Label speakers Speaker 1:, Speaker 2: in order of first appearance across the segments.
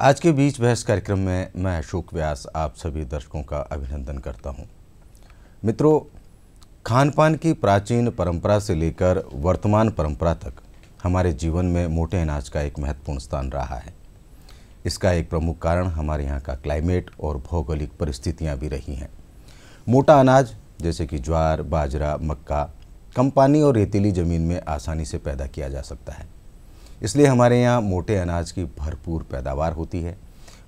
Speaker 1: आज के बीच बहस कार्यक्रम में मैं अशोक व्यास आप सभी दर्शकों का अभिनंदन करता हूं। मित्रों, खान पान की प्राचीन परंपरा से लेकर वर्तमान परंपरा तक हमारे जीवन में मोटे अनाज का एक महत्वपूर्ण स्थान रहा है। इसका एक प्रमुख कारण हमारे यहाँ का क्लाइमेट और भौगोलिक परिस्थितियाँ भी रही हैं। मोटा अनाज जैसे कि ज्वार, बाजरा, मक्का कम पानी और रेतीली ज़मीन में आसानी से पैदा किया जा सकता है। इसलिए हमारे यहाँ मोटे अनाज की भरपूर पैदावार होती है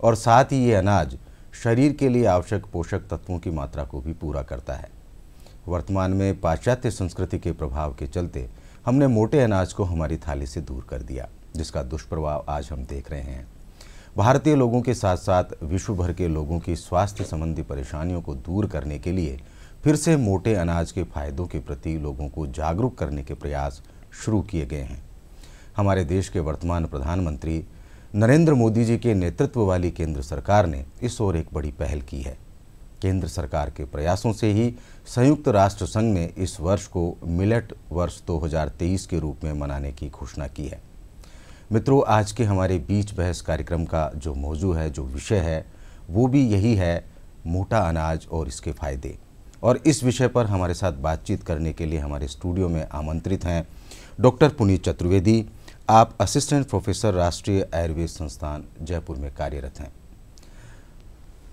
Speaker 1: और साथ ही ये अनाज शरीर के लिए आवश्यक पोषक तत्वों की मात्रा को भी पूरा करता है। वर्तमान में पाश्चात्य संस्कृति के प्रभाव के चलते हमने मोटे अनाज को हमारी थाली से दूर कर दिया, जिसका दुष्प्रभाव आज हम देख रहे हैं। भारतीय लोगों के साथ साथ विश्व भर के लोगों की स्वास्थ्य संबंधी परेशानियों को दूर करने के लिए फिर से मोटे अनाज के फायदों के प्रति लोगों को जागरूक करने के प्रयास शुरू किए गए हैं। हमारे देश के वर्तमान प्रधानमंत्री नरेंद्र मोदी जी के नेतृत्व वाली केंद्र सरकार ने इस ओर एक बड़ी पहल की है। केंद्र सरकार के प्रयासों से ही संयुक्त राष्ट्र संघ ने इस वर्ष को मिलेट वर्ष 2023 के रूप में मनाने की घोषणा की है। मित्रों, आज के हमारे बीच बहस कार्यक्रम का जो मौजू है, जो विषय है, वो भी यही है, मोटा अनाज और इसके फायदे। और इस विषय पर हमारे साथ बातचीत करने के लिए हमारे स्टूडियो में आमंत्रित हैं डॉक्टर पुनीत चतुर्वेदी। आप असिस्टेंट प्रोफेसर राष्ट्रीय आयुर्वेद संस्थान जयपुर में कार्यरत हैं।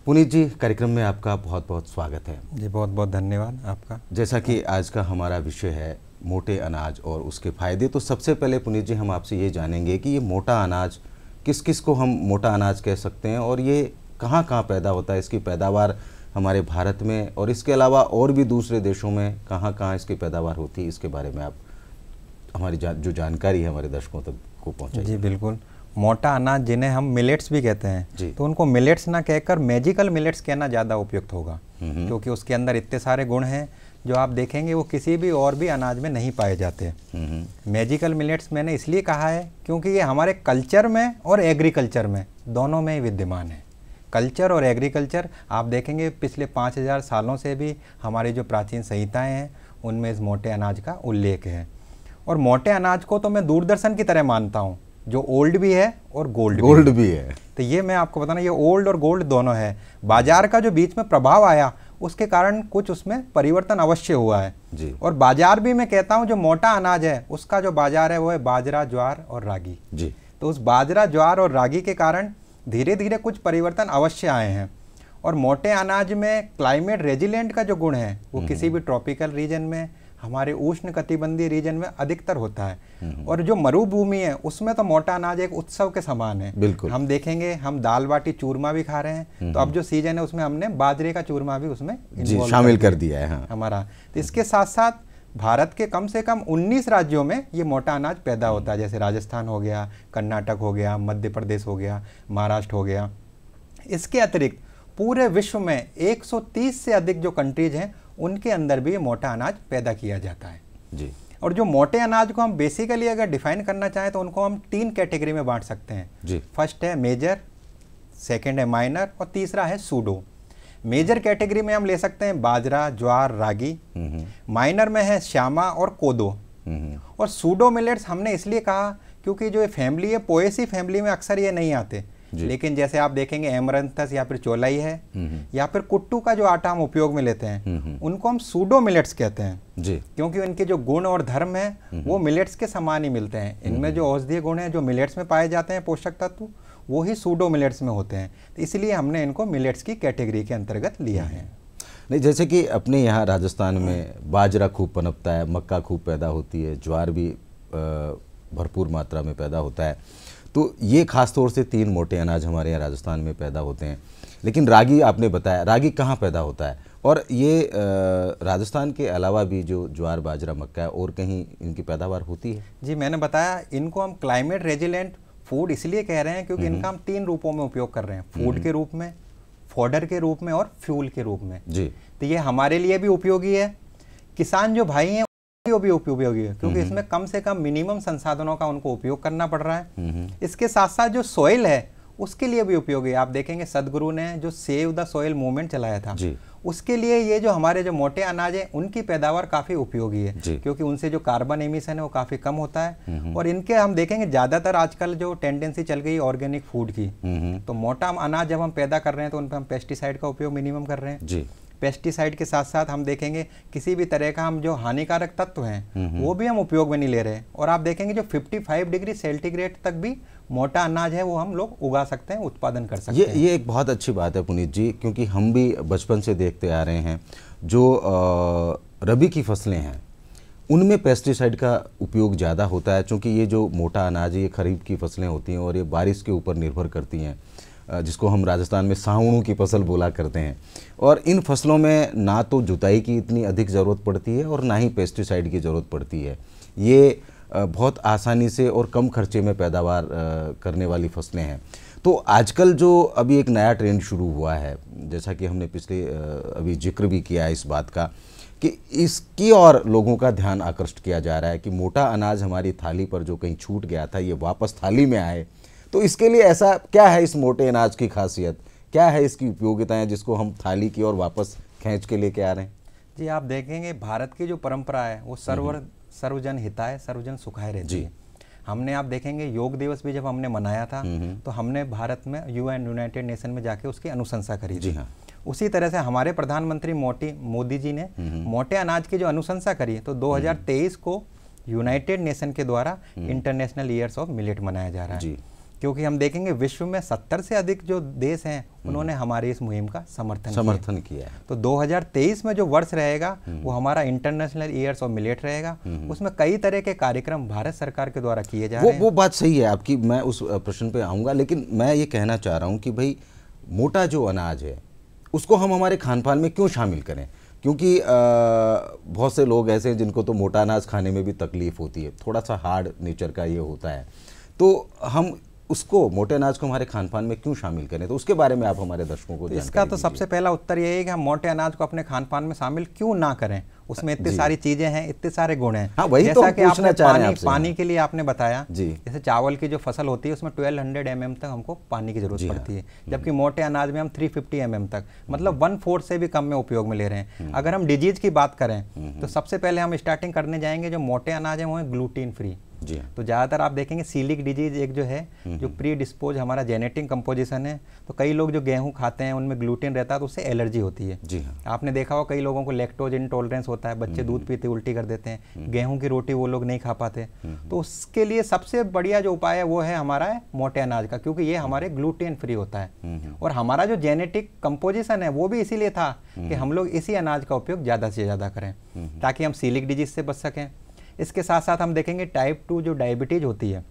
Speaker 1: पुनीत जी, कार्यक्रम में आपका बहुत बहुत स्वागत है।
Speaker 2: जी, बहुत बहुत धन्यवाद आपका।
Speaker 1: जैसा कि आज का हमारा विषय है मोटे अनाज और उसके फायदे, तो सबसे पहले पुनीत जी हम आपसे ये जानेंगे कि ये मोटा अनाज किस किस को हम मोटा अनाज कह सकते हैं और ये कहाँ कहाँ पैदा होता है, इसकी पैदावार हमारे भारत में और इसके अलावा और भी दूसरे देशों में कहाँ कहाँ इसकी पैदावार होती है, इसके बारे में आप हमारी जो जानकारी है हमारे दर्शकों तक को पहुँचाइए।
Speaker 2: जी बिल्कुल। मोटा अनाज जिन्हें हम मिलेट्स भी कहते हैं, तो उनको मिलेट्स ना कहकर मैजिकल मिलेट्स कहना ज़्यादा उपयुक्त होगा, क्योंकि उसके अंदर इतने सारे गुण हैं जो आप देखेंगे वो किसी भी और भी अनाज में नहीं पाए जाते। मैजिकल मिलेट्स मैंने इसलिए कहा है क्योंकि ये हमारे कल्चर में और एग्रीकल्चर में दोनों में ही विद्यमान है। कल्चर और एग्रीकल्चर आप देखेंगे पिछले 5000 सालों से भी हमारी जो प्राचीन संहिताएँ हैं उनमें इस मोटे अनाज का उल्लेख है। और मोटे अनाज को तो मैं दूरदर्शन की तरह मानता हूँ, जो ओल्ड भी है और गोल्ड भी है। तो ये मैं आपको बताना, ये ओल्ड और गोल्ड दोनों है। बाजार का जो बीच में प्रभाव आया उसके कारण कुछ उसमें परिवर्तन अवश्य हुआ है जी। और बाजार भी मैं कहता हूँ जो मोटा अनाज है उसका जो बाजार है वो है बाजरा, ज्वार और रागी जी। तो उस बाजरा, ज्वार और रागी के कारण धीरे धीरे कुछ परिवर्तन अवश्य आए हैं। और मोटे अनाज में क्लाइमेट रेजिलेंट का जो गुण है वो किसी भी ट्रॉपिकल रीजन में, हमारे उष्ण कटिबंधीय रीजन में अधिकतर होता है। और जो मरुभूमि है उसमें तो मोटा अनाज एक उत्सव के समान है। बिल्कुल। हम देखेंगे, हम दाल बाटी चूरमा भी खा रहे हैं, तो अब जो सीजन है उसमें हमने बाजरे का चूरमा भी उसमें
Speaker 1: शामिल कर दिया है। हाँ।
Speaker 2: हमारा तो इसके साथ साथ भारत के कम से कम 19 राज्यों में ये मोटा अनाज पैदा होता है, जैसे राजस्थान हो गया, कर्नाटक हो गया, मध्य प्रदेश हो गया, महाराष्ट्र हो गया। इसके अतिरिक्त पूरे विश्व में 130 से अधिक जो कंट्रीज हैं उनके अंदर भी ये मोटा अनाज पैदा किया जाता है जी। और जो मोटे अनाज को हम बेसिकली अगर डिफाइन करना चाहें तो उनको हम 3 कैटेगरी में बांट सकते हैं जी। फर्स्ट है मेजर, सेकंड है माइनर और तीसरा है सूडो। मेजर कैटेगरी में हम ले सकते हैं बाजरा, ज्वार, रागी। माइनर में है श्यामा और कोदो। और सूडो मिलेट्स हमने इसलिए कहा क्योंकि जो ये फैमिली है, पोएसी फैमिली में अक्सर ये नहीं आते, लेकिन जैसे आप देखेंगे एमरंथस या फिर चोलाई है या फिर कुट्टू का जो आटा हम उपयोग में लेते हैं उनको हम सूडो मिलेट्स कहते हैं जी। क्योंकि उनके जो गुण और धर्म है वो मिलेट्स के समान ही मिलते हैं। इनमें जो औषधीय गुण है जो मिलेट्स में पाए जाते हैं, पोषक तत्व, वो ही सूडो मिलेट्स में होते हैं। तो इसलिए हमने इनको मिलेट्स की कैटेगरी के अंतर्गत लिया है।
Speaker 1: नहीं, जैसे कि अपने यहाँ राजस्थान में बाजरा खूब पनपता है, मक्का खूब पैदा होती है, ज्वार भी भरपूर मात्रा में पैदा होता है, तो ये खास तौर से 3 मोटे अनाज हमारे यहाँ राजस्थान में पैदा होते हैं। लेकिन रागी आपने बताया, रागी कहाँ पैदा होता है और ये राजस्थान के अलावा भी जो ज्वार, बाजरा, मक्का है और कहीं इनकी पैदावार होती है?
Speaker 2: जी, मैंने बताया इनको हम क्लाइमेट रेजिलेंट फूड इसलिए कह रहे हैं क्योंकि इनका हम 3 रूपों में उपयोग कर रहे हैं, फूड के रूप में, फॉडर के रूप में और फ्यूल के रूप में जी। तो ये हमारे लिए भी उपयोगी है, किसान जो भाई हैं वो भी उपयोगी है, क्योंकि इसमें कम से कम मिनिमम संसाधनों का उनको उपयोग करना पड़ रहा है। इसके साथ साथ जो सॉइल है उसके लिए भी उपयोगी है। आप देखेंगे सदगुरु ने जो सेव द सॉइल मूवमेंट चलाया था, उसके लिए ये जो हमारे जो मोटे अनाज है उनकी पैदावार काफ़ी उपयोगी है, क्योंकि उनसे जो कार्बन एमिशन है वो काफ़ी कम होता है। और इनके हम देखेंगे ज़्यादातर आजकल जो टेंडेंसी चल गई ऑर्गेनिक फूड की, तो मोटा अनाज जब हम पैदा कर रहे हैं तो उन पर हम पेस्टिसाइड का उपयोग मिनिमम कर रहे हैं। पेस्टिसाइड के साथ साथ हम देखेंगे किसी भी तरह का हम जो हानिकारक तत्व हैं वो भी हम उपयोग में नहीं ले रहे। और आप देखेंगे जो 55 डिग्री सेंटीग्रेड तक भी मोटा अनाज है वो हम लोग उगा सकते हैं, उत्पादन कर सकते हैं।
Speaker 1: ये एक बहुत अच्छी बात है पुनीत जी, क्योंकि हम भी बचपन से देखते आ रहे हैं जो रबी की फसलें हैं उनमें पेस्टिसाइड का उपयोग ज़्यादा होता है, क्योंकि ये जो मोटा अनाज है ये खरीफ की फसलें होती हैं और ये बारिश के ऊपर निर्भर करती हैं, जिसको हम राजस्थान में सावणों की फसल बोला करते हैं। और इन फसलों में ना तो जुताई की इतनी अधिक ज़रूरत पड़ती है और ना ही पेस्टिसाइड की ज़रूरत पड़ती है। ये बहुत आसानी से और कम खर्चे में पैदावार करने वाली फसलें हैं। तो आजकल जो अभी एक नया ट्रेंड शुरू हुआ है, जैसा कि हमने पिछले अभी जिक्र भी किया है इस बात का, कि इसकी और लोगों का ध्यान आकृष्ट किया जा रहा है कि मोटा अनाज हमारी थाली पर जो कहीं छूट गया था ये वापस थाली में आए। तो इसके लिए ऐसा क्या है इस मोटे अनाज की खासियत, क्या है इसकी उपयोगिताएं जिसको हम थाली की ओर वापस खींच के लेके आ रहे हैं?
Speaker 2: जी, आप देखेंगे भारत की जो परंपरा है वो सर्वजन हिताय सर्वजन सुखाय रहती है। हमने आप देखेंगे योग दिवस भी जब हमने मनाया था तो हमने भारत में यूनाइटेड नेशन में जाके उसकी अनुशंसा करी थी। उसी तरह से हमारे प्रधानमंत्री मोदी जी ने मोटे अनाज की जो अनुशंसा करी तो 2023 को यूनाइटेड नेशन के द्वारा इंटरनेशनल ईयर्स ऑफ मिलेट मनाया जा रहा है, क्योंकि हम देखेंगे विश्व में 70 से अधिक जो देश हैं उन्होंने हमारी इस मुहिम का समर्थन किया है। तो 2023 में जो वर्ष रहेगा वो हमारा इंटरनेशनल ईयर्स ऑफ मिलेट रहेगा। उसमें कई तरह के कार्यक्रम भारत सरकार के द्वारा किए जा रहे हैं।
Speaker 1: वो बात सही है आपकी, मैं उस प्रश्न पे आऊँगा, लेकिन मैं ये कहना चाह रहा हूँ कि भाई मोटा जो अनाज है उसको हम हमारे खान पान में क्यों शामिल करें? क्योंकि बहुत से लोग ऐसे हैं जिनको तो मोटा अनाज खाने में भी तकलीफ होती है, थोड़ा सा हार्ड नेचर का ये होता है, तो हम उसको मोटे अनाज को हमारे खान पान में क्यों शामिल करें? तो उसके बारे में आप हमारे दर्शकों को
Speaker 2: इसका तो सबसे पहला उत्तर यही है कि हम मोटे अनाज को अपने खान पान में शामिल क्यों ना करें। उसमें इतनी सारी चीजें हैं, इतने सारे गुण हैं।
Speaker 1: हाँ, वही
Speaker 2: जैसा
Speaker 1: तो
Speaker 2: कि आपने पानी के लिए आपने बताया, जैसे चावल की जो फसल होती है उसमें 1200 mm तक हमको पानी की जरूरत पड़ती है, जबकि मोटे अनाज में हम 350 mm तक, मतलब 1/4 से भी कम में उपयोग में ले रहे हैं। अगर हम डिजीज की बात करें तो सबसे पहले हम स्टार्टिंग करने जाएंगे जो मोटे अनाज है वो है ग्लूटीन फ्री। तो ज़्यादातर आप देखेंगे सीलिक डिजीज एक जो है जो प्री डिस्पोज हमारा जेनेटिक कंपोजिशन है, तो कई लोग जो गेहूं खाते हैं उनमें ग्लूटेन रहता है तो उससे एलर्जी होती है। आपने देखा हो कई लोगों को लैक्टोज इंटॉलरेंस होता है, बच्चे दूध पीते उल्टी कर देते हैं, गेहूं की रोटी वो लोग नहीं खा पाते। तो उसके लिए सबसे बढ़िया जो उपाय है वो है हमारा मोटे अनाज का, क्योंकि ये हमारे ग्लूटेन फ्री होता है। और हमारा जो जेनेटिक कंपोजिशन है वो भी इसीलिए था कि हम लोग इसी अनाज का उपयोग ज़्यादा से ज़्यादा करें ताकि हम सीलिक डिजीज से बच सकें। इसके साथ साथ हम देखेंगे टाइप 2 जो डायबिटीज होती है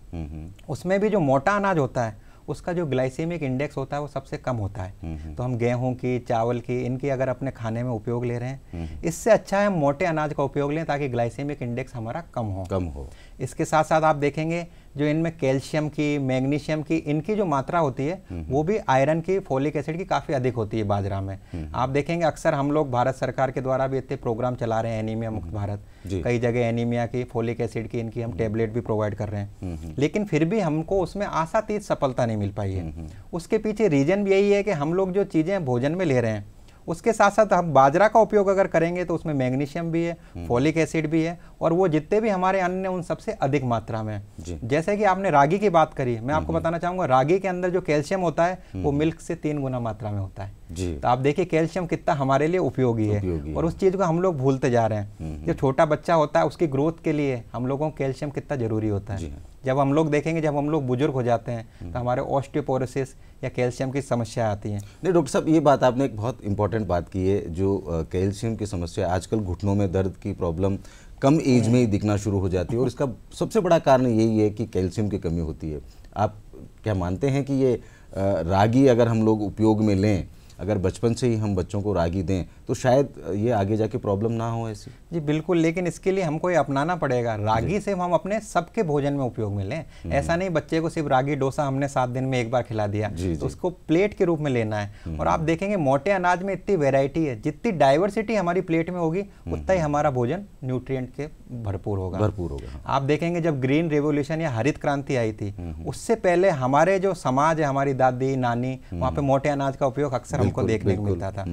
Speaker 2: उसमें भी जो मोटा अनाज होता है उसका जो ग्लाइसेमिक इंडेक्स होता है वो सबसे कम होता है। तो हम गेहूं की, चावल की, इनकी अगर अपने खाने में उपयोग ले रहे हैं, इससे अच्छा है हम मोटे अनाज का उपयोग लें ताकि ग्लाइसेमिक इंडेक्स हमारा कम हो। इसके साथ साथ आप देखेंगे जो इनमें कैल्शियम की, मैग्नीशियम की, इनकी जो मात्रा होती है वो भी आयरन की, फोलिक एसिड की काफ़ी अधिक होती है बाजरा में। आप देखेंगे अक्सर हम लोग भारत सरकार के द्वारा भी इतने प्रोग्राम चला रहे हैं, एनीमिया मुक्त भारत, कई जगह एनीमिया की, फोलिक एसिड की, इनकी हम टेबलेट भी प्रोवाइड कर रहे हैं, लेकिन फिर भी हमको उसमें आशातीत सफलता नहीं मिल पाई है। उसके पीछे रीजन भी यही है कि हम लोग जो चीज़ें भोजन में ले रहे हैं उसके साथ साथ हम बाजरा का उपयोग अगर करेंगे तो उसमें मैग्नीशियम भी है, फोलिक एसिड भी है, और वो जितने भी हमारे अन्न उन सबसे अधिक मात्रा में। जैसे कि आपने रागी की बात करी, मैं आपको बताना चाहूंगा रागी के अंदर जो कैल्शियम होता है वो मिल्क से 3 गुना मात्रा में होता है। तो आप देखिए कैल्शियम कितना हमारे लिए उपयोगी है, और उस चीज को हम लोग भूलते जा रहे हैं। जो छोटा बच्चा होता है उसकी ग्रोथ के लिए हम लोगों को कैल्शियम कितना जरूरी होता है। जब हम लोग देखेंगे, जब हम लोग बुजुर्ग हो जाते हैं तो हमारे ऑस्टियोपोरोसिस या कैल्शियम की समस्या आती हैं।
Speaker 1: नहीं डॉक्टर साहब, ये बात आपने एक बहुत इंपॉर्टेंट बात की है, जो कैल्शियम की समस्या आजकल घुटनों में दर्द की प्रॉब्लम कम एज में ही दिखना शुरू हो जाती है, और इसका सबसे बड़ा कारण यही है कि कैल्शियम की कमी होती है। आप क्या मानते हैं कि ये रागी अगर हम लोग उपयोग में लें, अगर बचपन से ही हम बच्चों को रागी दें तो शायद ये आगे जाके प्रॉब्लम ना हो ऐसी।
Speaker 2: जी बिल्कुल, लेकिन इसके लिए हमको ये अपनाना पड़ेगा। रागी से हम अपने सबके भोजन में उपयोग में लें। ऐसा नहीं बच्चे को सिर्फ रागी डोसा हमने 7 दिन में एक बार खिला दिया, तो उसको प्लेट के रूप में लेना है। और आप देखेंगे मोटे अनाज में इतनी वेराइटी है, जितनी डाइवर्सिटी हमारी प्लेट में होगी उतना ही हमारा भोजन न्यूट्रिएंट के भरपूर होगा। आप देखेंगे जब ग्रीन रेवोल्यूशन या हरित क्रांति आई थी, उससे पहले हमारे जो समाज है, हमारी दादी नानी, वहाँ पे मोटे अनाज का उपयोग अक्सर हमको देखने को मिलता था।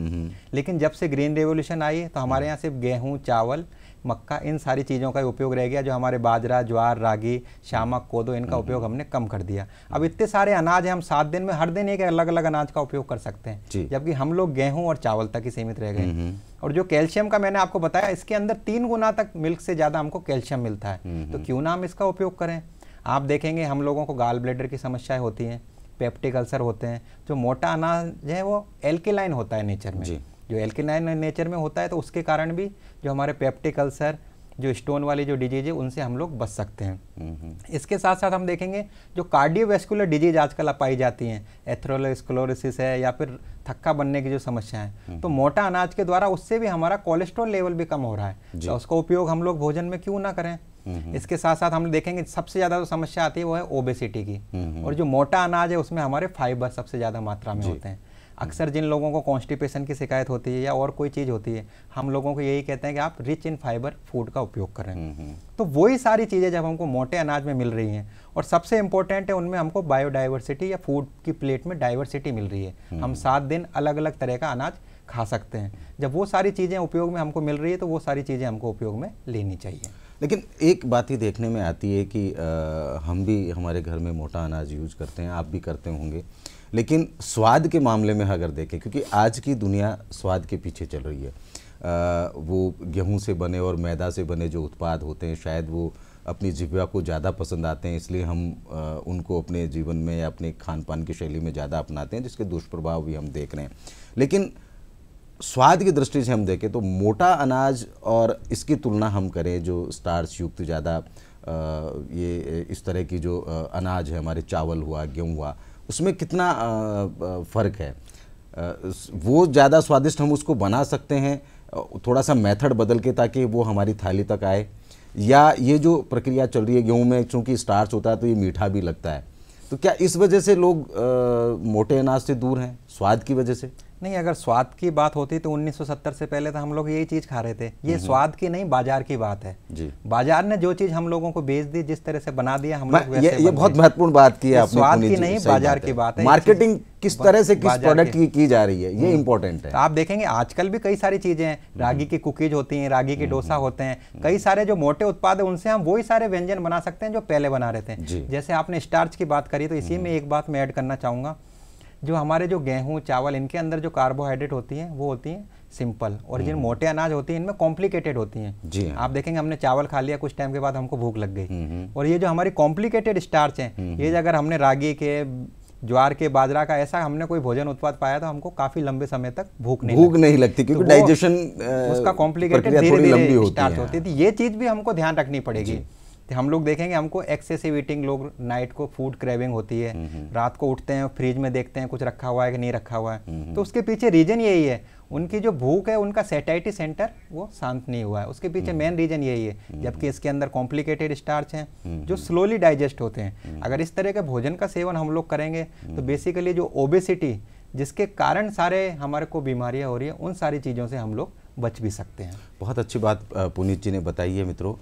Speaker 2: लेकिन जब से ग्रीन रेवोल्यूशन आई तो हमारे यहाँ सिर्फ गेहूँ, चावल, मक्का, इन सारी चीज़ों का उपयोग रह गया। जो हमारे बाजरा, ज्वार, रागी, शामक, कोदो, इनका उपयोग हमने कम कर दिया। अब इतने सारे अनाज हैं, हम 7 दिन में हर दिन एक अलग अलग अनाज का उपयोग कर सकते हैं, जबकि हम लोग गेहूं और चावल तक ही सीमित रह गए। और जो कैल्शियम का मैंने आपको बताया, इसके अंदर 3 गुना तक मिल्क से ज़्यादा हमको कैल्शियम मिलता है, तो क्यों ना हम इसका उपयोग करें। आप देखेंगे हम लोगों को गाल ब्लैडर की समस्याएं होती हैं, पेप्टिक अल्सर होते हैं। जो मोटा अनाज है वो एल्केलाइन होता है नेचर में, जो एल्केलाइन नेचर में होता है, तो उसके कारण भी जो हमारे पेप्टिक अल्सर, जो स्टोन वाली जो डिजीज है, उनसे हम लोग बच सकते हैं। इसके साथ साथ हम देखेंगे जो कार्डियोवैस्कुलर डिजीज आजकल पाई जाती हैं, एथेरोस्क्लेरोसिस है या फिर थक्का बनने की जो समस्या है, तो मोटा अनाज के द्वारा उससे भी हमारा कोलेस्ट्रॉल लेवल भी कम हो रहा है, तो उसका उपयोग हम लोग भोजन में क्यों ना करें। इसके साथ साथ हम देखेंगे सबसे ज़्यादा जो समस्या आती है वो है ओबेसिटी की, और जो मोटा अनाज है उसमें हमारे फाइबर सबसे ज़्यादा मात्रा में होते हैं। अक्सर जिन लोगों को कॉन्स्टिपेशन की शिकायत होती है या और कोई चीज़ होती है, हम लोगों को यही कहते हैं कि आप रिच इन फाइबर फूड का उपयोग करें। तो वही सारी चीज़ें जब हमको मोटे अनाज में मिल रही हैं, और सबसे इंपॉर्टेंट है उनमें हमको बायोडाइवर्सिटी या फूड की प्लेट में डाइवर्सिटी मिल रही है। हम 7 दिन अलग अलग तरह का अनाज खा सकते हैं। जब वो सारी चीज़ें उपयोग में हमको मिल रही है, तो वो सारी चीज़ें हमको उपयोग में लेनी चाहिए।
Speaker 1: लेकिन एक बात ही देखने में आती है कि हम भी हमारे घर में मोटा अनाज यूज करते हैं, आप भी करते होंगे, लेकिन स्वाद के मामले में अगर देखें, क्योंकि आज की दुनिया स्वाद के पीछे चल रही है, वो गेहूं से बने और मैदा से बने जो उत्पाद होते हैं, शायद वो अपनी जिह्वा को ज़्यादा पसंद आते हैं, इसलिए हम उनको अपने जीवन में या अपने खान पान की शैली में ज़्यादा अपनाते हैं, जिसके दुष्प्रभाव भी हम देख रहे हैं। लेकिन स्वाद की दृष्टि से हम देखें तो मोटा अनाज और इसकी तुलना हम करें, जो स्टार्च युक्त ज़्यादा ये इस तरह की जो अनाज है, हमारे चावल हुआ, गेहूँ हुआ, उसमें कितना फ़र्क है? वो ज़्यादा स्वादिष्ट हम उसको बना सकते हैं थोड़ा सा मेथड बदल के, ताकि वो हमारी थाली तक आए, या ये जो प्रक्रिया चल रही है गेहूं में, चूँकि स्टार्च होता है तो ये मीठा भी लगता है, तो क्या इस वजह से लोग मोटे अनाज से दूर हैं, स्वाद की वजह से?
Speaker 2: नहीं, अगर स्वाद की बात होती तो 1970 से पहले तो हम लोग यही चीज़ खा रहे थे। ये स्वाद की नहीं, बाजार की बात है जी। बाजार ने जो चीज़ हम लोगों को बेच दी, जिस तरह से बना दिया, हम लोग वैसे
Speaker 1: ये बहुत महत्वपूर्ण बात की है आपने।
Speaker 2: स्वाद की नहीं, बाजार की बात है।
Speaker 1: मार्केटिंग किस तरह से किस प्रोडक्ट की जा रही है, ये इंपॉर्टेंट है।
Speaker 2: तो आप देखेंगे आजकल भी कई सारी चीज़ें हैं, रागी की कुकीज होती हैं, रागी के डोसा होते हैं, कई सारे जो मोटे उत्पाद है उनसे हम वही सारे व्यंजन बना सकते हैं जो पहले बना रहे थे। जैसे आपने स्टार्च की बात करी, तो इसी में एक बात मैं ऐड करना चाहूँगा। जो हमारे जो गेहूं, चावल, इनके अंदर जो कार्बोहाइड्रेट होती हैं वो होती हैं सिंपल, और जिन मोटे अनाज होती हैं इनमें कॉम्प्लिकेटेड होती हैं। आप देखेंगे हमने चावल खा लिया, कुछ टाइम के बाद हमको भूख लग गई, और ये जो हमारी कॉम्प्लिकेटेड स्टार्च हैं, ये अगर हमने रागी के, ज्वार के, बाजरा का ऐसा हमने कोई भोजन उत्पाद पाया तो हमको काफी लंबे समय तक भूख नहीं लगती,
Speaker 1: क्योंकि डाइजेशन
Speaker 2: उसका कॉम्प्लिकेटेड धीरे-धीरे स्टार्ट होती थी। ये चीज़ भी हमको ध्यान रखनी पड़ेगी। हम लोग देखेंगे हमको एक्सेसिव ईटिंग, लोग नाइट को फूड क्रेविंग होती है, रात को उठते हैं फ्रिज में देखते हैं कुछ रखा हुआ है कि नहीं रखा हुआ है, तो उसके पीछे रीजन यही है, उनकी जो भूख है, उनका सैटिस्फैक्शन सेंटर वो शांत नहीं हुआ है, उसके पीछे मेन रीजन यही है। जबकि इसके अंदर कॉम्प्लिकेटेड स्टार्च हैं जो स्लोली डाइजेस्ट होते हैं। अगर इस तरह के भोजन का सेवन हम लोग करेंगे तो बेसिकली जो ओबेसिटी, जिसके कारण सारे हमारे को बीमारियां हो रही है, उन सारी चीज़ों से हम लोग बच भी सकते हैं।
Speaker 1: बहुत अच्छी बात पुनीत जी ने बताई है मित्रों,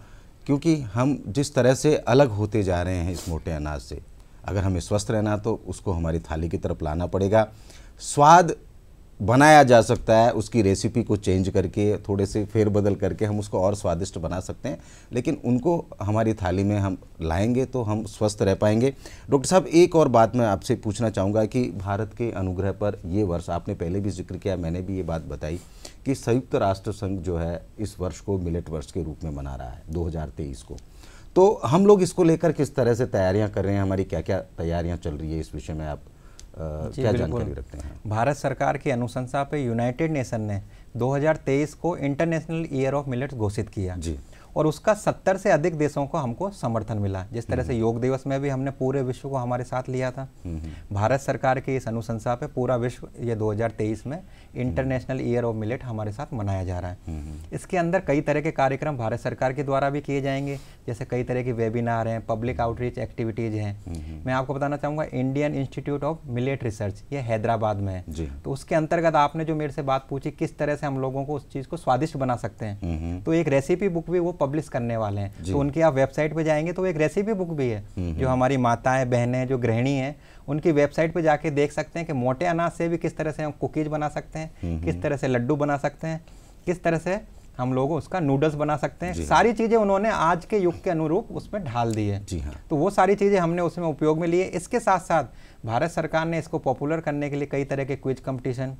Speaker 1: क्योंकि हम जिस तरह से अलग होते जा रहे हैं इस मोटे अनाज से, अगर हमें स्वस्थ रहना तो उसको हमारी थाली की तरफ लाना पड़ेगा। स्वाद बनाया जा सकता है, उसकी रेसिपी को चेंज करके, थोड़े से फेरबदल करके हम उसको और स्वादिष्ट बना सकते हैं, लेकिन उनको हमारी थाली में हम लाएंगे तो हम स्वस्थ रह पाएंगे। डॉक्टर साहब, एक और बात मैं आपसे पूछना चाहूँगा कि भारत के अनुग्रह पर ये वर्ष, आपने पहले भी जिक्र किया, मैंने भी ये बात बताई कि संयुक्त राष्ट्र संघ जो है इस वर्ष को मिलेट वर्ष के रूप में मना रहा है 2023 को, तो हम लोग इसको लेकर किस तरह से तैयारियाँ कर रहे हैं, हमारी क्या क्या तैयारियाँ चल रही है, इस विषय में आप क्या जानकारी रखते हैं?
Speaker 2: भारत सरकार की अनुशंसा पे यूनाइटेड नेशन ने 2023 को इंटरनेशनल ईयर ऑफ मिलेट्स घोषित किया जी। और उसका 70 से अधिक देशों को हमको समर्थन मिला। जिस तरह से योग दिवस में भी हमने पूरे विश्व को हमारे साथ लिया था, भारत सरकार की इस अनुशंसा पे पूरा विश्व ये 2023 में इंटरनेशनल ईयर ऑफ मिलेट हमारे साथ मनाया जा रहा है। इसके अंदर कई तरह के कार्यक्रम भारत सरकार के द्वारा भी किए जाएंगे, जैसे कई तरह के वेबिनार हैं, पब्लिक आउटरीच एक्टिविटीज़ हैं। मैं आपको बताना चाहूँगा Indian institute of millet research, ये हैदराबाद में है। तो उसके अंतर्गत आपने जो मेरे से बात पूछी किस तरह से हम लोगों को उस चीज़ को स्वादिष्ट बना सकते हैं, तो एक रेसिपी बुक भी वो पब्लिश करने वाले हैं। तो उनकी आप वेबसाइट पे जाएंगे तो एक रेसिपी बुक भी है, जो हमारी माताएं बहनें जो गृहिणी हैं उनकी वेबसाइट पे जाके देख सकते हैं कि मोटे अनाज से भी किस तरह से हम कुकीज बना सकते हैं, किस तरह से लड्डू बना सकते हैं, किस तरह से हम लोग उसका नूडल्स बना सकते हैं। सारी चीज़ें उन्होंने आज के युग के अनुरूप उसमें ढाल दी है। तो वो सारी चीज़ें हमने उसमें उपयोग में लिए। इसके साथ साथ भारत सरकार ने इसको पॉपुलर करने के लिए कई तरह के क्विज कंपटीशन,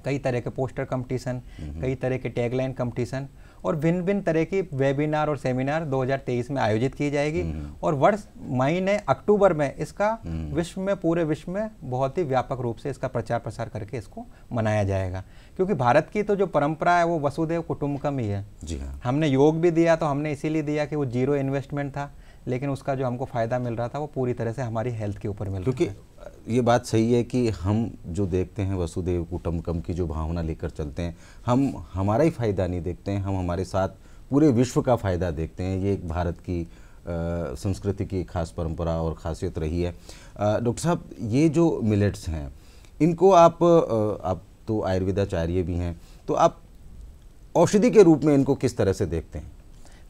Speaker 2: कई तरह के पोस्टर कंपटीशन, कई तरह के टैगलाइन कंपटीशन और भिन्न भिन्न तरह की वेबिनार और सेमिनार 2023 में आयोजित की जाएगी। और वर्ष महीने अक्टूबर में इसका विश्व में, पूरे विश्व में बहुत ही व्यापक रूप से इसका प्रचार प्रसार करके इसको मनाया जाएगा। क्योंकि भारत की तो जो परंपरा है वो वसुधैव कुटुंबकम ही है। जी हाँ। हमने योग भी दिया तो हमने इसीलिए दिया कि वो 0 इन्वेस्टमेंट था, लेकिन उसका जो हमको फ़ायदा मिल रहा था वो पूरी तरह से हमारी हेल्थ के ऊपर मिल रहा था।
Speaker 1: क्योंकि ये बात सही है कि हम जो देखते हैं वसुधैव कुटुंबकम की जो भावना लेकर चलते हैं, हम हमारा ही फ़ायदा नहीं देखते हैं, हम हमारे साथ पूरे विश्व का फ़ायदा देखते हैं। ये एक भारत की संस्कृति की खास परंपरा और ख़ासियत रही है। डॉक्टर साहब, ये जो मिलेट्स हैं इनको आप तो आयुर्वेदाचार्य भी हैं, तो आप औषधि के रूप में इनको किस तरह से देखते हैं?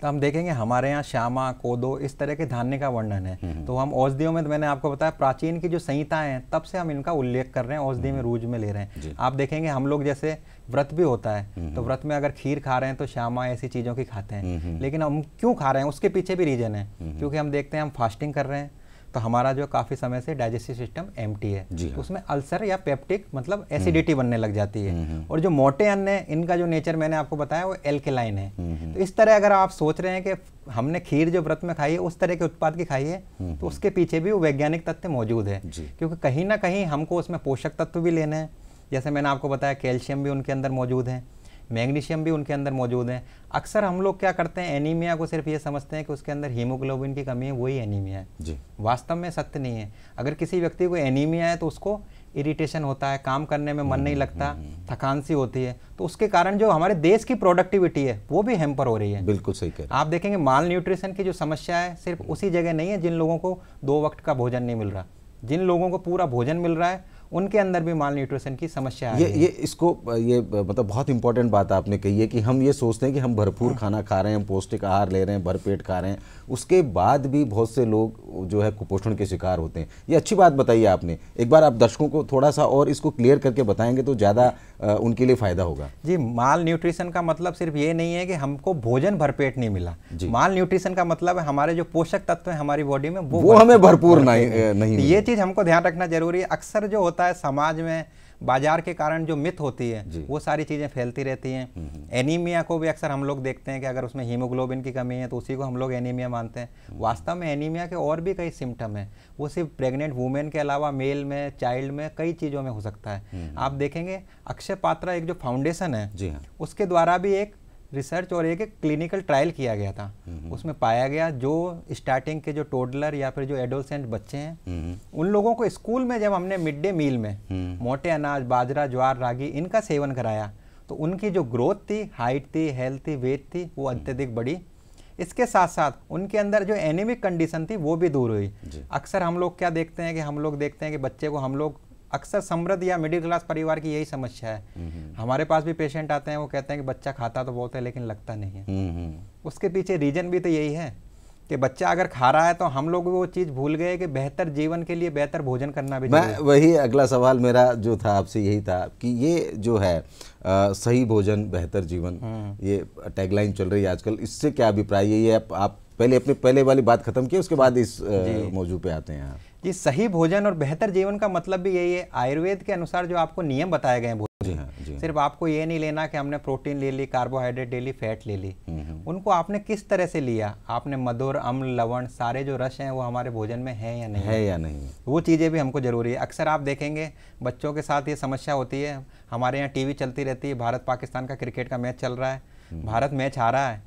Speaker 2: तो हम देखेंगे हमारे यहाँ श्यामा, कोदो इस तरह के धान्य का वर्णन है। तो हम औषधियों में, तो मैंने आपको बताया प्राचीन की जो संहिताएं हैं तब से हम इनका उल्लेख कर रहे हैं, औषधि में रूज में ले रहे हैं। आप देखेंगे हम लोग जैसे व्रत भी होता है तो व्रत में अगर खीर खा रहे हैं तो श्यामा ऐसी चीज़ों की खाते हैं। लेकिन हम क्यों खा रहे हैं उसके पीछे भी रीजन है, क्योंकि हम देखते हैं हम फास्टिंग कर रहे हैं तो हमारा जो काफ़ी समय से डाइजेस्टिव सिस्टम एम्प्टी है, तो उसमें अल्सर या पेप्टिक मतलब एसिडिटी बनने लग जाती है। और जो मोटे अन्न है इनका जो नेचर मैंने आपको बताया वो एल्केलाइन है। तो इस तरह अगर आप सोच रहे हैं कि हमने खीर जो व्रत में खाई है उस तरह के उत्पाद की खाई है, तो उसके पीछे भी वो वैज्ञानिक तथ्य मौजूद है। क्योंकि कहीं ना कहीं हमको उसमें पोषक तत्व भी लेने हैं, जैसे मैंने आपको बताया कैल्शियम भी उनके अंदर मौजूद है, मैग्नीशियम भी उनके अंदर मौजूद है। अक्सर हम लोग क्या करते हैं, एनीमिया को सिर्फ ये समझते हैं कि उसके अंदर हीमोग्लोबिन की कमी है, वही एनीमिया है जी। वास्तव में सत्य नहीं है। अगर किसी व्यक्ति को एनीमिया है तो उसको इरिटेशन होता है, काम करने में मन नहीं लगता, थकान सी होती है, तो उसके कारण जो हमारे देश की प्रोडक्टिविटी है वो भी हैम्पर हो रही है।
Speaker 1: बिल्कुल सही कह रहे हैं।
Speaker 2: आप देखेंगे माल न्यूट्रिशन की जो समस्या है सिर्फ उसी जगह नहीं है जिन लोगों को 2 वक्त का भोजन नहीं मिल रहा। जिन लोगों को पूरा भोजन मिल रहा है उनके अंदर भी माल न्यूट्रिशन की समस्या है।
Speaker 1: ये मतलब बहुत इंपॉर्टेंट बात आपने कही है कि हम ये सोचते हैं कि हम भरपूर खाना खा रहे हैं, पौष्टिक आहार ले रहे हैं, भरपेट खा रहे हैं, उसके बाद भी बहुत से लोग जो है कुपोषण के शिकार होते हैं। ये अच्छी बात बताइए आपने। एक बार आप दर्शकों को थोड़ा सा और इसको क्लियर करके बताएंगे तो ज़्यादा उनके लिए फ़ायदा होगा।
Speaker 2: जी, माल न्यूट्रिशन का मतलब सिर्फ ये नहीं है कि हमको भोजन भरपेट नहीं मिला। माल न्यूट्रिशन का मतलब है हमारे जो पोषक तत्व है हमारी बॉडी में वो
Speaker 1: हमें भरपूर नहीं।
Speaker 2: ये चीज़ हमको ध्यान रखना जरूरी है। अक्सर जो होता है समाज में बाजार के कारण जो मिथ होती है वो सारी चीज़ें फैलती रहती हैं। एनीमिया को भी अक्सर हम लोग देखते हैं कि अगर उसमें हीमोग्लोबिन की कमी है तो उसी को हम लोग एनीमिया मानते हैं। वास्तव में एनीमिया के और भी कई सिम्टम हैं। वो सिर्फ प्रेग्नेंट वुमेन के अलावा मेल में, चाइल्ड में, कई चीज़ों में हो सकता है। आप देखेंगे अक्षय पात्रा एक जो फाउंडेशन है उसके द्वारा भी एक रिसर्च और एक क्लिनिकल ट्रायल किया गया था। उसमें पाया गया जो स्टार्टिंग के जो टोडलर या फिर जो एडोलसेंट बच्चे हैं उन लोगों को स्कूल में जब हमने मिड डे मील में मोटे अनाज, बाजरा, ज्वार, रागी इनका सेवन कराया तो उनकी जो ग्रोथ थी, हाइट थी, हेल्थ थी, वेट थी, वो अत्यधिक बढ़ी। इसके साथ साथ उनके अंदर जो एनीमिक कंडीशन थी वो भी दूर हुई। अक्सर हम लोग क्या देखते हैं कि बच्चे को हम लोग अक्सर समृद्ध या मिडिल क्लास परिवार की यही समस्या है। हमारे पास भी पेशेंट आते हैं, वो कहते हैं कि बच्चा खाता तो बहुत है लेकिन लगता नहीं है। उसके पीछे रीजन भी तो यही है कि बच्चा अगर खा रहा है तो हम लोग वो चीज़ भूल गए कि बेहतर जीवन के लिए बेहतर भोजन करना भी
Speaker 1: मैं वही अगला सवाल मेरा जो था आपसे यही था कि ये जो है सही भोजन बेहतर जीवन, ये टैगलाइन चल रही है आजकल, इससे क्या अभिप्राय है? ये आप पहले वाली बात खत्म की, उसके बाद इस मौजू पे आते हैं।
Speaker 2: जी, सही भोजन और बेहतर जीवन का मतलब भी यही है। आयुर्वेद के अनुसार जो आपको नियम बताए गए हैं भोजन, सिर्फ आपको ये नहीं लेना कि हमने प्रोटीन ले ली, कार्बोहाइड्रेट ले ली, फैट ले ली। उनको आपने किस तरह से लिया, आपने मधुर, अम्ल, लवण सारे जो रस हैं वो हमारे भोजन में है या नहीं, वो चीज़ें भी हमको जरूरी है। अक्सर आप देखेंगे बच्चों के साथ ये समस्या होती है। हमारे यहाँ टीवी चलती रहती है, भारत पाकिस्तान का क्रिकेट का मैच चल रहा है भारत मैच हारा है,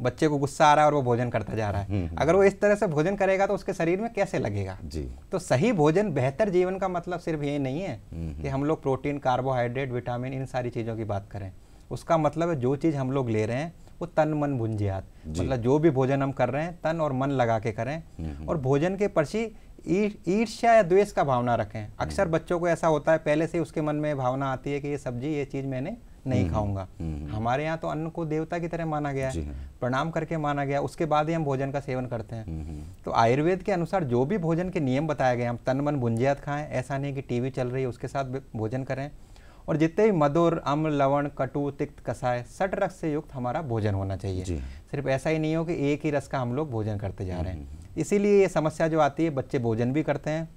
Speaker 2: बच्चे को गुस्सा आ रहा है और वो भोजन करता जा रहा है, अगर वो इस तरह से भोजन करेगा तो उसके शरीर में कैसे लगेगा जी। तो सही भोजन, बेहतर जीवन का मतलब सिर्फ ये नहीं है कि हम लोग प्रोटीन, कार्बोहाइड्रेट, विटामिन, इन सारी चीज़ों की बात करें। उसका मतलब है जो चीज़ हम लोग ले रहे हैं वो तन मन भुंजियात, मतलब जो भी भोजन हम कर रहे हैं तन और मन लगा के करें, और भोजन के प्रति ईर्ष्या या द्वेष का भावना रखें। अक्सर बच्चों को ऐसा होता है, पहले से उसके मन में भावना आती है कि ये सब्जी, ये चीज़ मैंने नहीं खाऊंगा। हमारे यहाँ तो अन्न को देवता की तरह माना गया है, प्रणाम करके माना गया, उसके बाद ही हम भोजन का सेवन करते हैं। तो आयुर्वेद के अनुसार जो भी भोजन के नियम बताए गए, हम तन मन भुंजियात खाएं, ऐसा नहीं कि टीवी चल रही है उसके साथ भोजन करें, और जितने भी मधुर, अम्ल, लवण, कटु, तिक्त, कसाय, 6 रस से युक्त हमारा भोजन होना चाहिए। सिर्फ ऐसा ही नहीं हो कि एक ही रस का हम लोग भोजन करते जा रहे हैं। इसीलिए ये समस्या जो आती है, बच्चे भोजन भी करते हैं,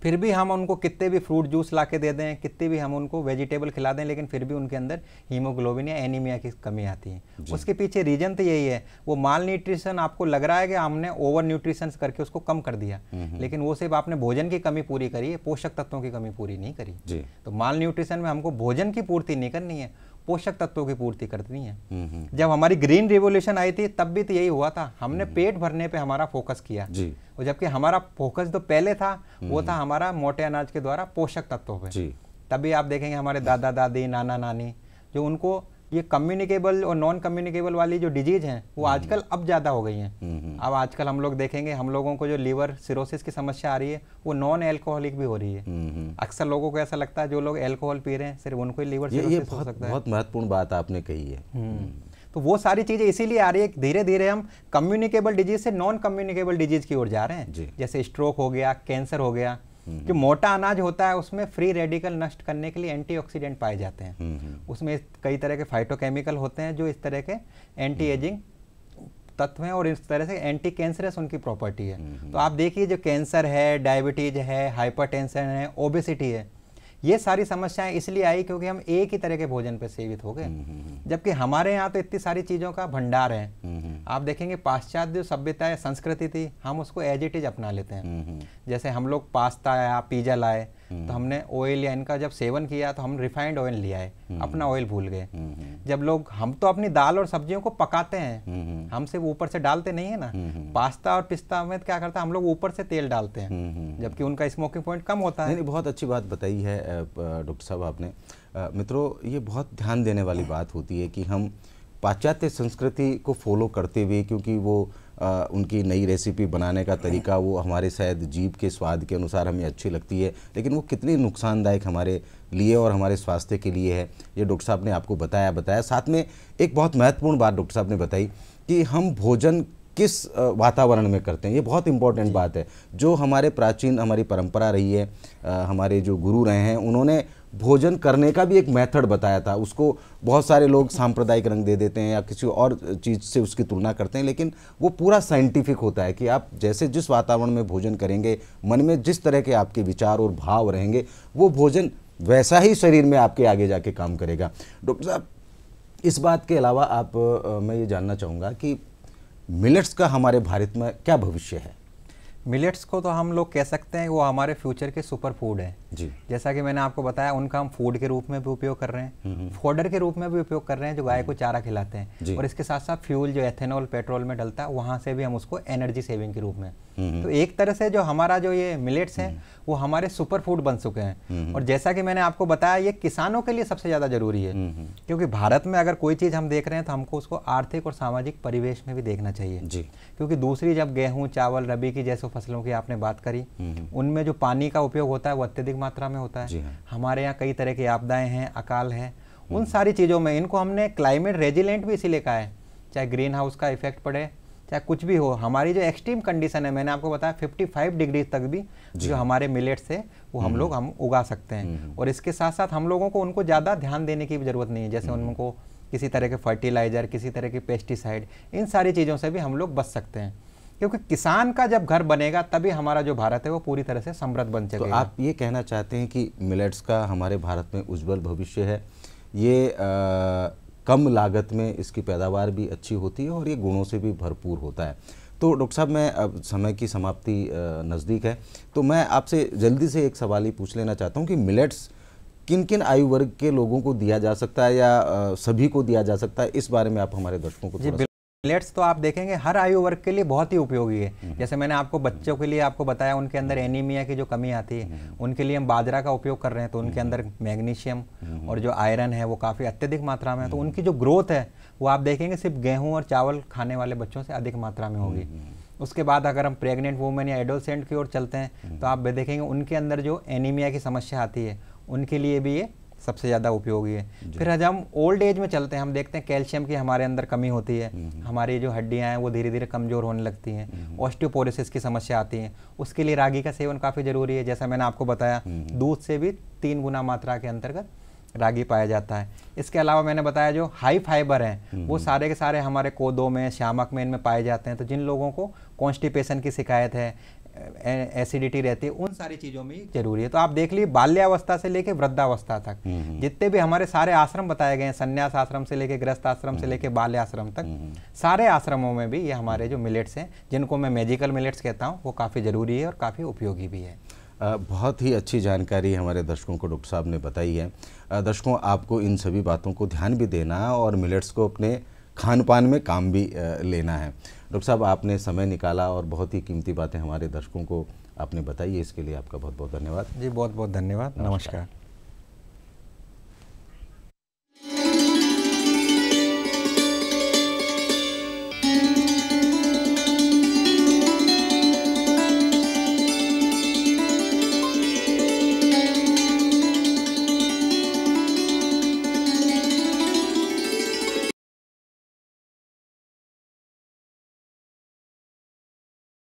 Speaker 2: फिर भी हम उनको कितने भी फ्रूट जूस ला के दे दें, कितने भी हम उनको वेजिटेबल खिला दें, लेकिन फिर भी उनके अंदर हीमोग्लोबिन या एनीमिया की कमी आती है। उसके पीछे रीजन तो यही है, वो माल न्यूट्रिशन, आपको लग रहा है कि हमने ओवर न्यूट्रिशन करके उसको कम कर दिया, लेकिन वो सिर्फ आपने भोजन की कमी पूरी करी है, पोषक तत्वों की कमी पूरी नहीं करी। तो माल न्यूट्रिशन में हमको भोजन की पूर्ति नहीं करनी है, पोषक तत्वों की पूर्ति करनी है। जब हमारी ग्रीन रिवोल्यूशन आई थी तब भी तो यही हुआ था, हमने पेट भरने पे हमारा फोकस किया, और जबकि हमारा फोकस जो पहले था वो था हमारा मोटे अनाज के द्वारा पोषक तत्वों पे। तभी आप देखेंगे हमारे दादा दादी, नाना नानी, जो उनको ये कम्युनिकेबल और नॉन कम्युनिकेबल वाली जो डिजीज हैं वो आजकल अब ज़्यादा हो गई हैं। अब आजकल हम लोग देखेंगे, हम लोगों को जो लीवर सिरोसिस की समस्या आ रही है वो नॉन एल्कोहलिक भी हो रही है। अक्सर लोगों को ऐसा लगता है जो लोग अल्कोहल पी रहे हैं सिर्फ उनको ही लीवर सिरोसिस हो सकता है।
Speaker 1: बहुत महत्वपूर्ण बात आपने कही है।
Speaker 2: तो वो सारी चीज़ें इसीलिए आ रही है, धीरे धीरे हम कम्युनिकेबल डिजीज से नॉन कम्युनिकेबल डिजीज की ओर जा रहे हैं। जैसे स्ट्रोक हो गया, कैंसर हो गया। जो मोटा अनाज होता है उसमें फ्री रेडिकल नष्ट करने के लिए एंटीऑक्सीडेंट पाए जाते हैं। उसमें कई तरह के फाइटोकेमिकल होते हैं जो इस तरह के एंटी एजिंग तत्व हैं, और इस तरह से एंटी कैंसरस उनकी प्रॉपर्टी है। तो आप देखिए, जो कैंसर है, डायबिटीज है, हाइपरटेंशन है, ओबेसिटी है, ये सारी समस्याएं इसलिए आई क्योंकि हम एक ही तरह के भोजन पर सेवित हो गए, जबकि हमारे यहाँ तो इतनी सारी चीज़ों का भंडार है। आप देखेंगे पाश्चात्य जो सभ्यता या संस्कृति थी, हम उसको एज इट इज अपना लेते हैं। जैसे हम लोग पास्ता या पिज़्ज़ा लाए तो हमने ऑयल या इनका जब सेवन किया तो हम रिफाइंड ऑयल लिया है, अपना ऑयल भूल गए। जब लोग, हम तो अपनी दाल और सब्जियों को पकाते हैं, हम सिर्फ ऊपर से डालते नहीं है ना। पास्ता और पिस्ता में क्या करता है, हम लोग ऊपर से तेल डालते हैं, जबकि उनका स्मोकिंग पॉइंट कम होता है।
Speaker 1: बहुत अच्छी बात बताई है डॉक्टर साहब आपने। मित्रों, ये बहुत ध्यान देने वाली बात होती है कि हम पाश्चात्य संस्कृति को फॉलो करते हुए, क्योंकि वो उनकी नई रेसिपी बनाने का तरीका वो हमारे शायद जीभ के स्वाद के अनुसार हमें अच्छी लगती है, लेकिन वो कितनी नुकसानदायक हमारे लिए और हमारे स्वास्थ्य के लिए है, ये डॉक्टर साहब ने आपको बताया। साथ में एक बहुत महत्वपूर्ण बात डॉक्टर साहब ने बताई कि हम भोजन किस वातावरण में करते हैं, ये बहुत इंपॉर्टेंट बात है। जो हमारे प्राचीन, हमारी परंपरा रही है, हमारे जो गुरु रहे हैं, उन्होंने भोजन करने का भी एक मेथड बताया था। उसको बहुत सारे लोग सांप्रदायिक रंग दे देते हैं या किसी और चीज़ से उसकी तुलना करते हैं, लेकिन वो पूरा साइंटिफिक होता है कि आप जैसे जिस वातावरण में भोजन करेंगे, मन में जिस तरह के आपके विचार और भाव रहेंगे, वो भोजन वैसा ही शरीर में आपके आगे जाके काम करेगा। डॉक्टर साहब, इस बात के अलावा आप मैं ये जानना चाहूँगा कि मिलेट्स का हमारे भारत में क्या भविष्य है?
Speaker 2: मिलेट्स को तो हम लोग कह सकते हैं वो हमारे फ्यूचर के सुपर फूड है जी। जैसा कि मैंने आपको बताया, उनका हम फूड के रूप में भी उपयोग कर रहे हैं, फोडर के रूप में भी उपयोग कर रहे हैं, जो गाय को चारा खिलाते हैं, और इसके साथ साथ फ्यूल जो एथेनॉल, पेट्रोल में डलता है, वहाँ से भी हम उसको एनर्जी सेविंग के रूप में। तो एक तरह से जो हमारा जो ये मिलेट्स हैं वो हमारे सुपर फूड बन चुके हैं। और जैसा कि मैंने आपको बताया, ये किसानों के लिए सबसे ज़्यादा जरूरी है, क्योंकि भारत में अगर कोई चीज़ हम देख रहे हैं तो हमको उसको आर्थिक और सामाजिक परिवेश में भी देखना चाहिए जी। क्योंकि दूसरी, जब गेहूँ, चावल, रबी की जैसे फसलों की आपने बात करी, उनमें जो पानी का उपयोग होता है वो अत्यधिक मात्रा में होता है। हमारे यहाँ कई तरह की आपदाएं हैं, अकाल है, उन सारी चीज़ों में इनको हमने क्लाइमेट रेजिलेंट भी इसीलिए कहा है, चाहे ग्रीन हाउस का इफेक्ट पड़े, चाहे कुछ भी हो। हमारी जो एक्सट्रीम कंडीशन है, मैंने आपको बताया 55 डिग्री तक भी जो हमारे मिलेट्स है वो हम उगा सकते हैं। और इसके साथ साथ हम लोगों को उनको ज़्यादा ध्यान देने की भी ज़रूरत नहीं है, जैसे उनको किसी तरह के फर्टिलाइज़र, किसी तरह की पेस्टिसाइड, इन सारी चीज़ों से भी हम लोग बच सकते हैं। क्योंकि किसान का जब घर बनेगा तभी हमारा जो भारत है वो पूरी तरह से समृद्ध बन सकेगा।
Speaker 1: तो आप ये कहना चाहते हैं कि मिलेट्स का हमारे भारत में उज्जवल भविष्य है, ये कम लागत में इसकी पैदावार भी अच्छी होती है और ये गुणों से भी भरपूर होता है। तो डॉक्टर साहब, मैं अब समय की समाप्ति नज़दीक है, तो मैं आपसे जल्दी से एक सवाल ही पूछ लेना चाहता हूँ कि मिलेट्स किन किन आयु वर्ग के लोगों को दिया जा सकता है या सभी को दिया जा सकता है, इस बारे में आप हमारे दर्शकों को थोड़ा
Speaker 2: मिलेट्स तो आप देखेंगे हर आयु वर्ग के लिए बहुत ही उपयोगी है। जैसे मैंने आपको बच्चों के लिए आपको बताया, उनके अंदर एनीमिया की जो कमी आती है, उनके लिए हम बाजरा का उपयोग कर रहे हैं, तो उनके अंदर मैग्नीशियम और जो आयरन है वो काफ़ी अत्यधिक मात्रा में है, तो उनकी जो ग्रोथ है वो आप देखेंगे सिर्फ गेहूँ और चावल खाने वाले बच्चों से अधिक मात्रा में होगी। उसके बाद अगर हम प्रेग्नेंट वुमेन या एडोलसेंट की ओर चलते हैं तो आप देखेंगे उनके अंदर जो एनीमिया की समस्या आती है उनके लिए भी ये सबसे ज़्यादा उपयोगी है। फिर आज हम ओल्ड एज में चलते हैं, हम देखते हैं कैल्शियम की हमारे अंदर कमी होती है, हमारी जो हड्डियां हैं वो धीरे धीरे कमज़ोर होने लगती हैं, ऑस्टियोपोरोसिस की समस्या आती है, उसके लिए रागी का सेवन काफ़ी ज़रूरी है। जैसा मैंने आपको बताया, दूध से भी 3 गुना मात्रा के अंतर्गत रागी पाया जाता है। इसके अलावा मैंने बताया जो हाई फाइबर हैं वो सारे के सारे हमारे कोदो में, शामक में, इनमें पाए जाते हैं। तो जिन लोगों को कॉन्स्टिपेशन की शिकायत है, एसिडिटी रहती है, उन सारी चीज़ों में जरूरी है। तो आप देख लीजिए बाल्यावस्था से लेकर वृद्धावस्था तक जितने भी हमारे सारे आश्रम बताए गए हैं, संन्यास आश्रम से लेकर गृहस्थ आश्रम से लेकर बाल्य आश्रम तक, सारे आश्रमों में भी ये हमारे जो मिलेट्स हैं, जिनको मैं मैजिकल मिलेट्स कहता हूँ, वो काफ़ी ज़रूरी है और काफ़ी उपयोगी भी है।
Speaker 1: बहुत ही अच्छी जानकारी हमारे दर्शकों को डॉक्टर साहब ने बताई है। दर्शकों, आपको इन सभी बातों को ध्यान भी देना है और मिलेट्स को अपने खान पान में काम भी लेना है। डॉक्टर साहब, आपने समय निकाला और बहुत ही कीमती बातें हमारे दर्शकों को आपने बताई है, इसके लिए आपका बहुत बहुत धन्यवाद।
Speaker 2: जी बहुत बहुत धन्यवाद। नमस्कार।